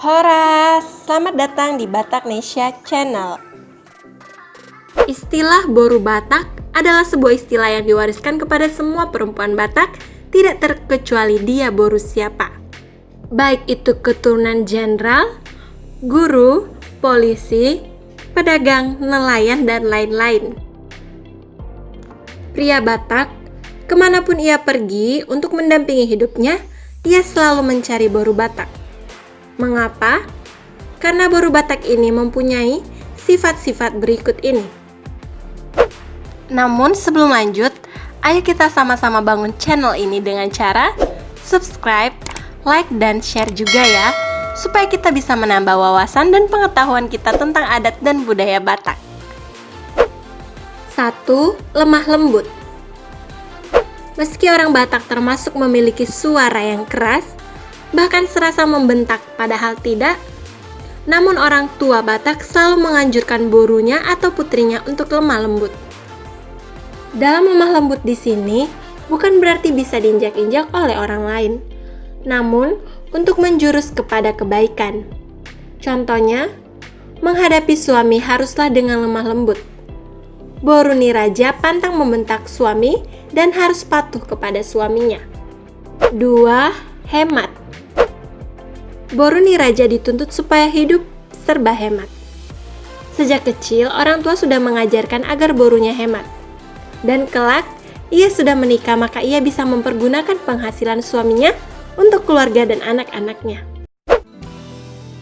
Horas, selamat datang di Bataknesia Channel. Istilah boru Batak adalah sebuah istilah yang diwariskan kepada semua perempuan Batak, tidak terkecuali dia boru siapa. Baik itu keturunan jenderal, guru, polisi, pedagang, nelayan, dan lain-lain. Pria Batak, kemanapun ia pergi untuk mendampingi hidupnya, ia selalu mencari boru Batak. Mengapa? Karena boru Batak ini mempunyai sifat-sifat berikut ini. Namun sebelum lanjut, ayo kita sama-sama bangun channel ini dengan cara subscribe, like, dan share juga ya, supaya kita bisa menambah wawasan dan pengetahuan kita tentang adat dan budaya Batak. 1. Lemah lembut. Meski orang Batak termasuk memiliki suara yang keras, bahkan serasa membentak padahal tidak, namun orang tua Batak selalu menganjurkan borunya atau putrinya untuk lemah lembut. Dalam lemah lembut di sini bukan berarti bisa diinjak-injak oleh orang lain, namun untuk menjurus kepada kebaikan. Contohnya, menghadapi suami haruslah dengan lemah lembut. Boru Niraja pantang membentak suami dan harus patuh kepada suaminya. 2. Hemat. Boru Niraja dituntut supaya hidup serba hemat. Sejak kecil, orang tua sudah mengajarkan agar borunya hemat. Dan kelak, ia sudah menikah maka ia bisa mempergunakan penghasilan suaminya untuk keluarga dan anak-anaknya.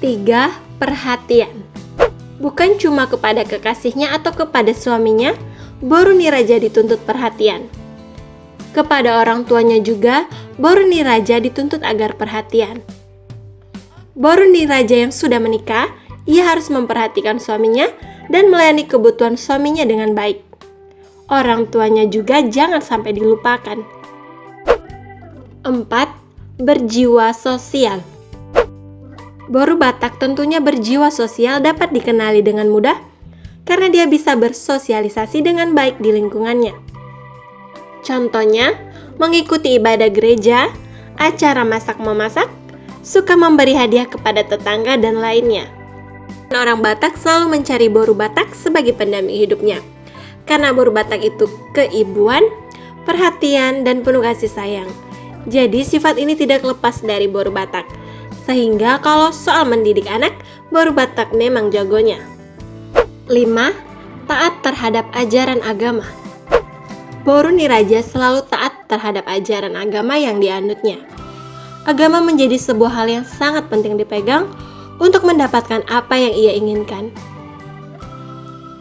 3. Perhatian. Bukan cuma kepada kekasihnya atau kepada suaminya, boru Niraja dituntut perhatian. Kepada orang tuanya juga, boru Niraja dituntut agar perhatian. Boru Niraja yang sudah menikah, ia harus memperhatikan suaminya dan melayani kebutuhan suaminya dengan baik. Orang tuanya juga jangan sampai dilupakan. 4. Berjiwa sosial. Boru Batak tentunya berjiwa sosial dapat dikenali dengan mudah karena dia bisa bersosialisasi dengan baik di lingkungannya. Contohnya, mengikuti ibadah gereja, acara masak-memasak, suka memberi hadiah kepada tetangga, dan lainnya. Orang Batak selalu mencari boru Batak sebagai pendamping hidupnya. Karena boru Batak itu keibuan, perhatian, dan penuh kasih sayang. Jadi sifat ini tidak lepas dari boru Batak. Sehingga kalau soal mendidik anak, boru Batak memang jagonya. 5. Taat terhadap ajaran agama. Boru Niraja selalu taat terhadap ajaran agama yang dianutnya. Agama menjadi sebuah hal yang sangat penting dipegang untuk mendapatkan apa yang ia inginkan.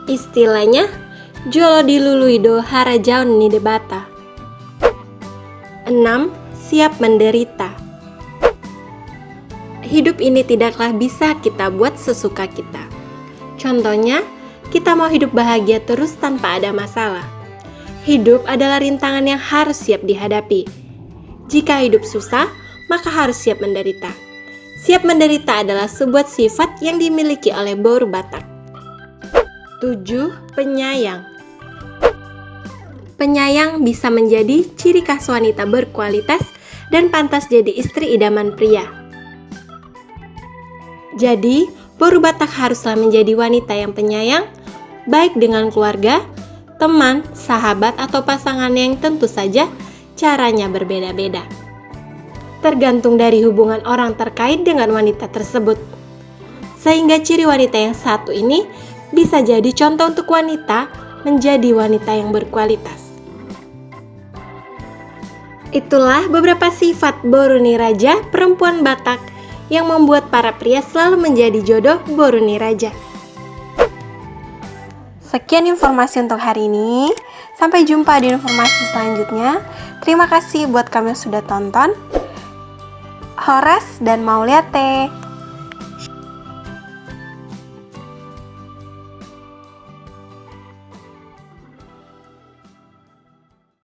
Istilahnya, Jolo diluluido harajaun ni debata. 6. Siap menderita. Hidup ini tidaklah bisa kita buat sesuka kita. Contohnya, kita mau hidup bahagia terus tanpa ada masalah. Hidup adalah rintangan yang harus siap dihadapi. Jika hidup susah, maka harus siap menderita. Siap menderita adalah sebuah sifat yang dimiliki oleh boru Batak. 7. Penyayang. Penyayang bisa menjadi ciri khas wanita berkualitas dan pantas jadi istri idaman pria. Jadi, boru Batak haruslah menjadi wanita yang penyayang, baik dengan keluarga, teman, sahabat, atau pasangan yang tentu saja caranya berbeda-beda. Tergantung dari hubungan orang terkait dengan wanita tersebut. Sehingga ciri wanita yang satu ini bisa jadi contoh untuk wanita menjadi wanita yang berkualitas. Itulah beberapa sifat boru Niraja perempuan Batak yang membuat para pria selalu menjadi jodoh boru Niraja. Sekian informasi untuk hari ini. Sampai jumpa di informasi selanjutnya. Terima kasih buat kamu yang sudah tonton. Horas dan Mauliate.